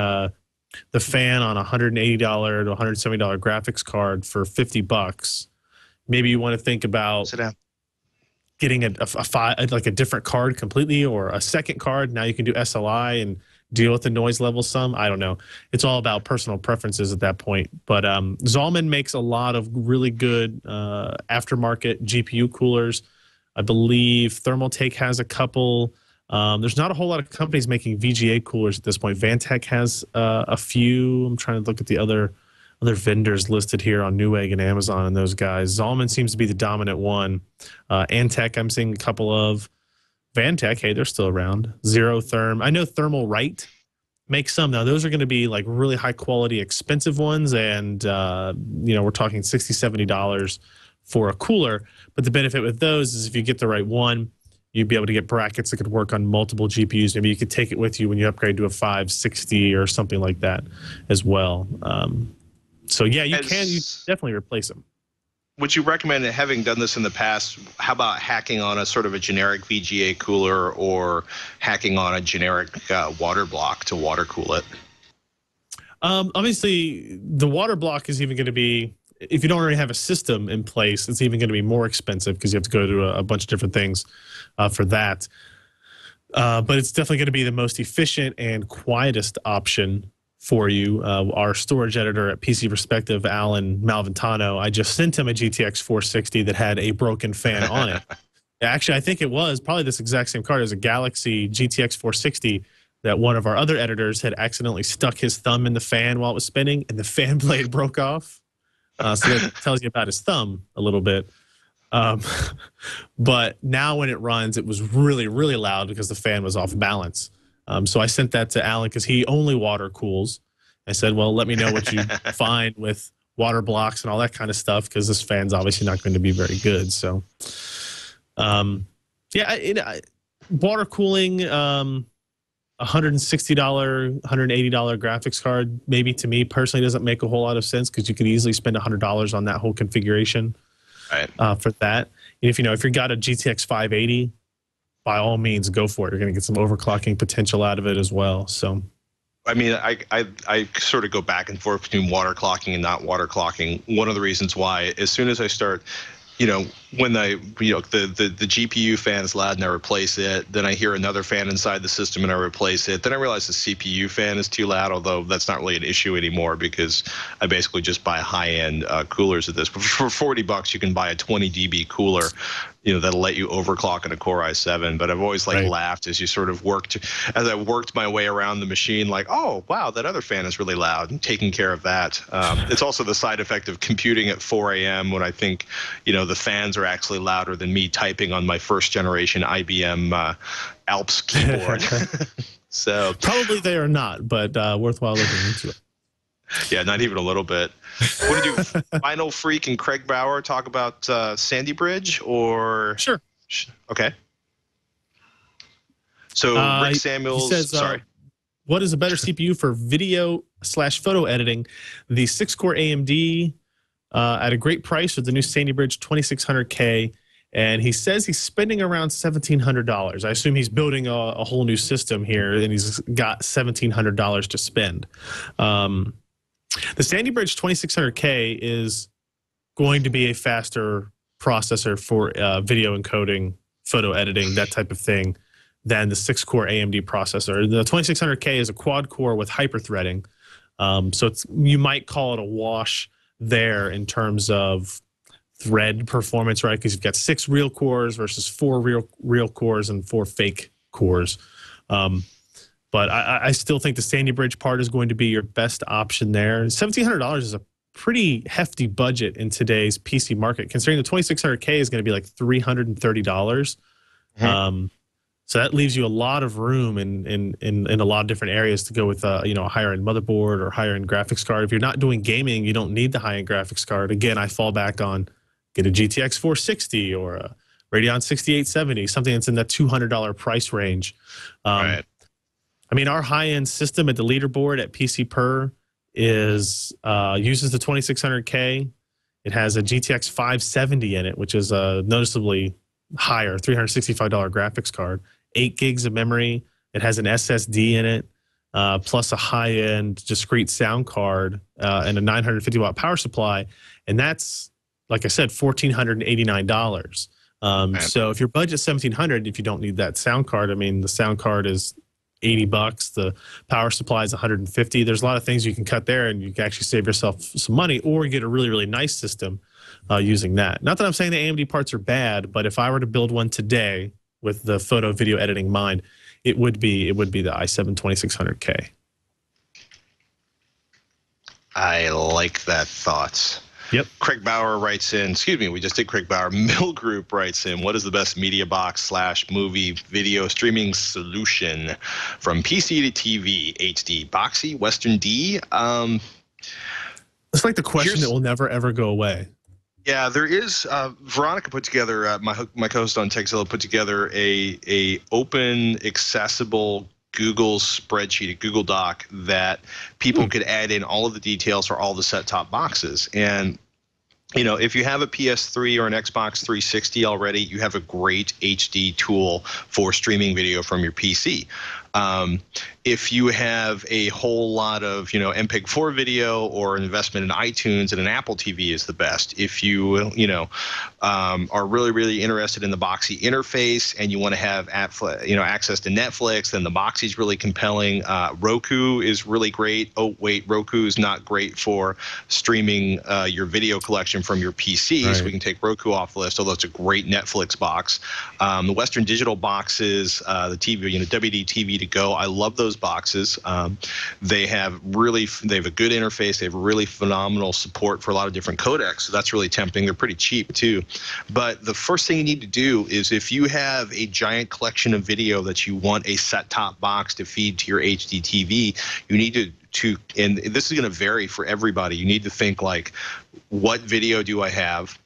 the fan on a $180 to $170 graphics card for $50. Maybe you want to think about getting a different card completely, or a second card. Now you can do SLI and deal with the noise level some. I don't know. It's all about personal preferences at that point. But Zalman makes a lot of really good aftermarket GPU coolers. I believe Thermaltake has a couple. There's not a whole lot of companies making VGA coolers at this point. Vantech has a few. I'm trying to look at the other vendors listed here on Newegg and Amazon and those guys. Zalman seems to be the dominant one. Antec, I'm seeing a couple of. Vantech, hey, they're still around. Zero Therm. I know Thermalright makes some. Now, those are going to be like really high quality, expensive ones. And, we're talking $60, $70 for a cooler. But the benefit with those is if you get the right one, you'd be able to get brackets that could work on multiple GPUs. Maybe you could take it with you when you upgrade to a 560 or something like that as well. So, yeah, you definitely replace them. Would you recommend, having done this in the past, how about hacking on a sort of a generic VGA cooler or hacking on a generic water block to water cool it? Obviously, the water block is even going to be, if you don't already have a system in place, it's even going to be more expensive because you have to go to a bunch of different things for that. But it's definitely going to be the most efficient and quietest option for you. Our storage editor at PC Perspective, Alan Malventano, I just sent him a GTX 460 that had a broken fan on it. Actually, I think it was probably this exact same card as a Galaxy GTX 460 that one of our other editors had accidentally stuck his thumb in the fan while it was spinning, and the fan blade broke off. So that tells you about his thumb a little bit. But now when it runs, it was really, really loud because the fan was off balance. So I sent that to Alan because he only water cools. I said, well, let me know what you find with water blocks and all that kind of stuff because this fan's obviously not going to be very good. So, water cooling, $160, $180 graphics card, maybe to me personally doesn't make a whole lot of sense because you could easily spend $100 on that whole configuration for that. And if you've got a GTX 580, by all means, go for it. You're going to get some overclocking potential out of it as well. So, I mean, I sort of go back and forth between water clocking and not water clocking. One of the reasons why, as soon as I start, when the GPU fan is loud and I replace it, then I hear another fan inside the system and I replace it. Then I realize the CPU fan is too loud, although that's not really an issue anymore because I basically just buy high-end coolers at this. But for $40, you can buy a 20 dB cooler, that'll let you overclock in a Core i7. But I've always laughed as you sort of as I worked my way around the machine, like, oh, wow, that other fan is really loud, and taking care of that. It's also the side effect of computing at 4 a.m. when I think, the fans are actually louder than me typing on my first generation IBM Alps keyboard. So probably they are not, but worthwhile looking into it. Yeah, not even a little bit. Want to do Final Freak and Craig Bauer talk about Sandy Bridge, or sure? Okay. So Rick Samuels, says, sorry. What is a better CPU for video/photo editing? The 6-core AMD at a great price with the new Sandy Bridge 2600K, and he says he's spending around $1,700. I assume he's building a whole new system here, and he's got $1,700 to spend. The Sandy Bridge 2600K is going to be a faster processor for video encoding, photo editing, that type of thing, than the 6-core AMD processor. The 2600K is a quad-core with hyper-threading, so you might call it a wash there in terms of thread performance, right? Because you've got 6 real cores versus 4 real cores and 4 fake cores. But I still think the Sandy Bridge part is going to be your best option there. $1,700 is a pretty hefty budget in today's PC market, considering the 2600K is going to be like $330. So that leaves you a lot of room in a lot of different areas to go with a higher end motherboard or higher end graphics card. If you're not doing gaming, you don't need the high end graphics card. Again, I fall back on get a GTX 460 or a Radeon 6870, something that's in the $200 price range. Right. I mean, our high-end system at the leaderboard at PC Per uses the 2600K. It has a GTX 570 in it, which is a noticeably higher $365 graphics card, 8 gigs of memory. It has an SSD in it, plus a high-end discrete sound card and a 950-watt power supply. And that's, like I said, $1,489. So if your budget's $1,700, if you don't need that sound card, I mean, the sound card is $80. The power supply is $150. There's a lot of things you can cut there, and you can actually save yourself some money, or get a really, really nice system using that. Not that I'm saying the AMD parts are bad, but if I were to build one today with the photo video editing in mind, it would be the i7 2600K. I like that thought. Yep. Craig Bauer writes in, we just did Craig Bauer. Mill Group writes in, what is the best media box / movie video streaming solution from PC to TV, HD, Boxy, Western D? It's like the question that will never, ever go away. Yeah, there is. Veronica put together, my co-host on Tekzilla put together a open, accessible Google spreadsheet, a Google Doc that people could add in all of the details for all the set-top boxes. And if you have a PS3 or an Xbox 360 already, you have a great HD tool for streaming video from your PC. If you have a whole lot of, MPEG-4 video or an investment in iTunes, and an Apple TV is the best. If you, are really, really interested in the Boxy interface and you want to have, access to Netflix, then the Boxy is really compelling. Roku is really great. Oh, wait, Roku is not great for streaming your video collection from your PC, right. So we can take Roku off the list, although it's a great Netflix box. The Western Digital boxes, the TV, WD TV to go. I love those boxes. They have a good interface. They have really phenomenal support for a lot of different codecs. So that's really tempting. They're pretty cheap too. But the first thing you need to do is, if you have a giant collection of video that you want a set-top box to feed to your HD TV, you need to, and this is going to vary for everybody. You need to think like, what video do I have?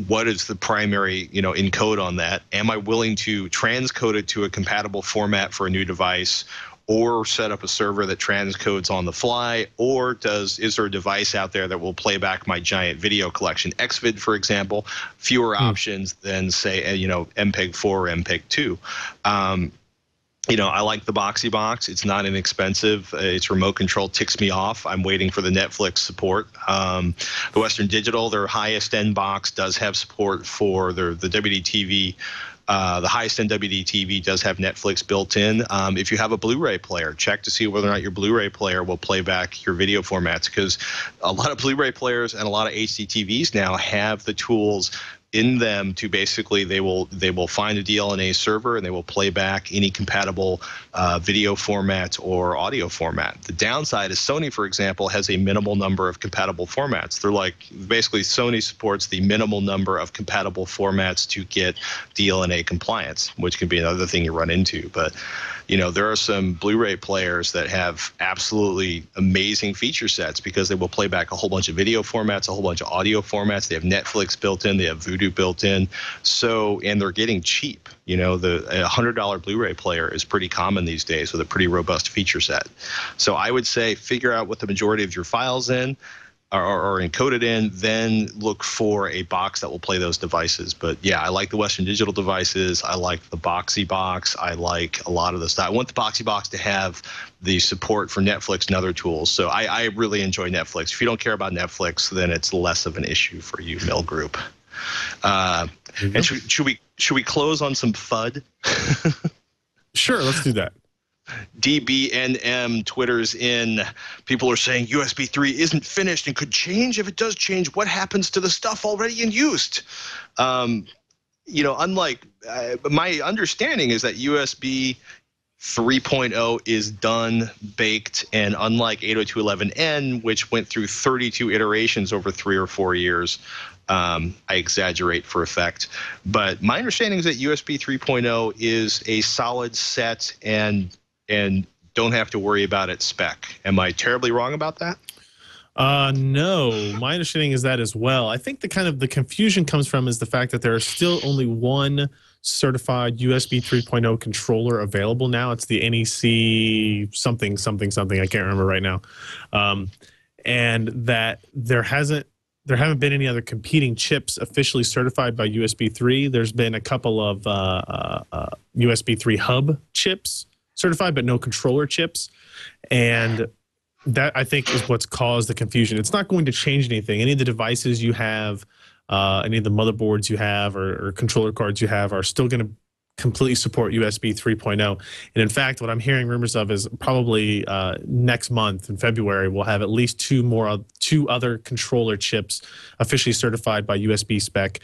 What is the primary, encode on that? Am I willing to transcode it to a compatible format for a new device, or set up a server that transcodes on the fly, or is there a device out there that will play back my giant video collection? Xvid, for example, fewer options than, say, MPEG-4 or MPEG-2. I like the Boxy box. It's not inexpensive. It's remote control, ticks me off. I'm waiting for the Netflix support. The Western Digital, their highest end box, does have support for the WD TV. The highest end WD TV does have Netflix built in. If you have a Blu-ray player, check to see whether or not your Blu-ray player will play back your video formats, because a lot of Blu-ray players and a lot of HD TVs now have the tools in them to basically they will find a DLNA server and they will play back any compatible video format or audio format. The downside is Sony, for example, has a minimal number of compatible formats. They're like, basically Sony supports the minimal number of compatible formats to get DLNA compliance, which can be another thing you run into. But you know, there are some Blu-ray players that have absolutely amazing feature sets because they will play back a whole bunch of video formats, a whole bunch of audio formats. They have Netflix built in, they have Vudu built in. So, and they're getting cheap. You know, a $100 Blu-ray player is pretty common these days with a pretty robust feature set. So I would say figure out what the majority of your files in are encoded in, then look for a box that will play those devices. But yeah, I like the Western Digital devices. I like the Boxy box. I like a lot of the stuff. I want the Boxy box to have the support for Netflix and other tools. So I really enjoy Netflix. If you don't care about Netflix, then it's less of an issue for you, Mill Group. And should we close on some FUD? Sure, let's do that. DBNM Twitter's in. People are saying USB 3 isn't finished and could change. If it does change, what happens to the stuff already in use? You know, unlike my understanding is that USB 3.0 is done, baked, and unlike 802.11n, which went through 32 iterations over 3 or 4 years, I exaggerate for effect. But my understanding is that USB 3.0 is a solid set and don't have to worry about its spec. Am I terribly wrong about that? No, my understanding is that as well. I think the confusion comes from is the fact that there is still only one certified USB 3.0 controller available now. It's the NEC something. I can't remember right now. And that there haven't been any other competing chips officially certified by USB 3. There's been a couple of USB 3 hub chips certified, but no controller chips. And that, I think, is what's caused the confusion. It's not going to change anything. Any of the devices you have, any of the motherboards you have or controller cards you have are still going to completely support USB 3.0. And in fact, what I'm hearing rumors of is probably next month in February, we'll have at least two other controller chips officially certified by USB spec.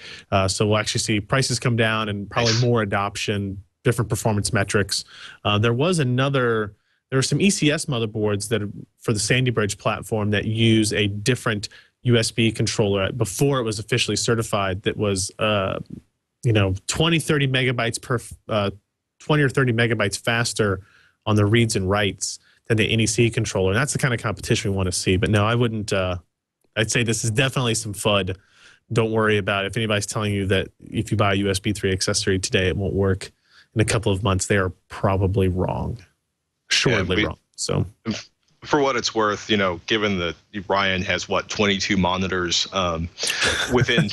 So we'll actually see prices come down and probably more adoption, different performance metrics. There were some ECS motherboards that for the Sandy Bridge platform that use a different USB controller before it was officially certified. That was 20, 30 megabytes per 20 or 30 megabytes faster on the reads and writes than the NEC controller. And that's the kind of competition we want to see. But no, I wouldn't. I'd say this is definitely some FUD. Don't worry about it. If anybody's telling you that if you buy a USB 3 accessory today, it won't work in a couple of months, they are probably wrong. Surely wrong. So, for what it's worth, you know, given that Ryan has 22 monitors within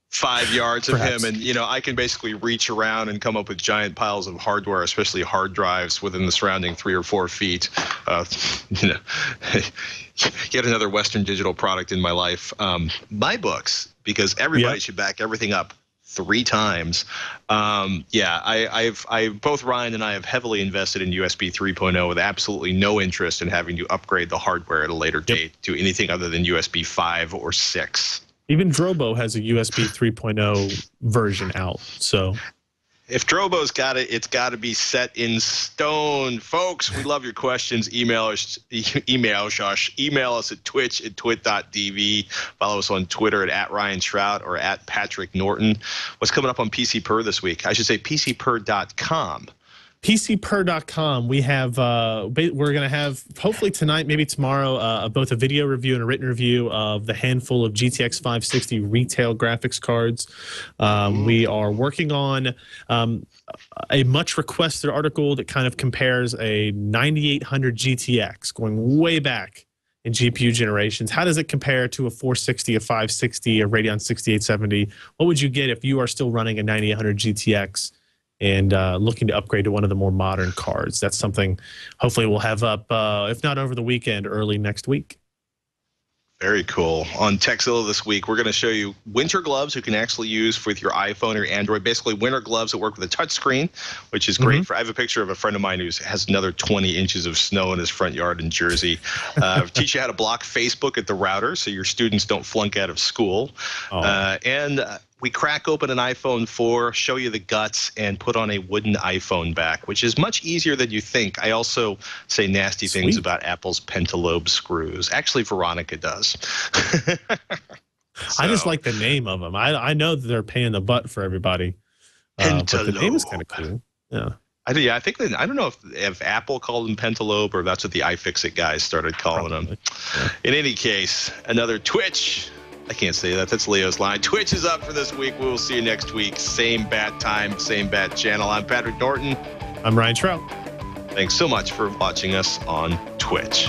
5 yards of him, and you know, I can basically reach around and come up with giant piles of hardware, especially hard drives within the surrounding 3 or 4 feet. You know, yet another Western Digital product in my life. My books, because everybody should back everything up 3 times. Both Ryan and I have heavily invested in USB 3.0 with absolutely no interest in having to upgrade the hardware at a later date to anything other than USB 5 or 6. Even Drobo has a USB 3.0 version out. So if Drobo's got it, it's got to be set in stone. Folks, we love your questions. Email us at twitch@twit.tv. Follow us on Twitter at Ryan Shrout or at Patrick Norton. What's coming up on PC Per this week? I should say PCPer.com. PCPer.com. We have we're going to have hopefully tonight, maybe tomorrow, both a video review and a written review of the handful of GTX 560 retail graphics cards. We are working on a much requested article that kind of compares a 9800 GTX going way back in GPU generations. How does it compare to a 460, a 560, a Radeon 6870? What would you get if you are still running a 9800 GTX and looking to upgrade to one of the more modern cards? That's something hopefully we'll have up, if not over the weekend, early next week. Very cool. On Techzilla this week, we're going to show you winter gloves you can actually use with your iPhone or Android. Basically, winter gloves that work with a touchscreen, which is great. I have a picture of a friend of mine who has another 20 inches of snow in his front yard in Jersey. Teach you how to block Facebook at the router so your students don't flunk out of school. And we crack open an iPhone 4, show you the guts, and put on a wooden iPhone back, which is much easier than you think. I also say nasty things about Apple's pentalobe screws. Actually, Veronica does. I just like the name of them. I know that they're paying the butt for everybody. But the name is kind of cool. Yeah. I think that, I don't know if Apple called them pentalobe or that's what the iFixit guys started calling them. Yeah. In any case, another Twitch. I can't say that. That's Leo's line. Twitch is up for this week. We will see you next week. Same bat time, same bat channel. I'm Patrick Norton. I'm Ryan Shrout. Thanks so much for watching us on Twitch.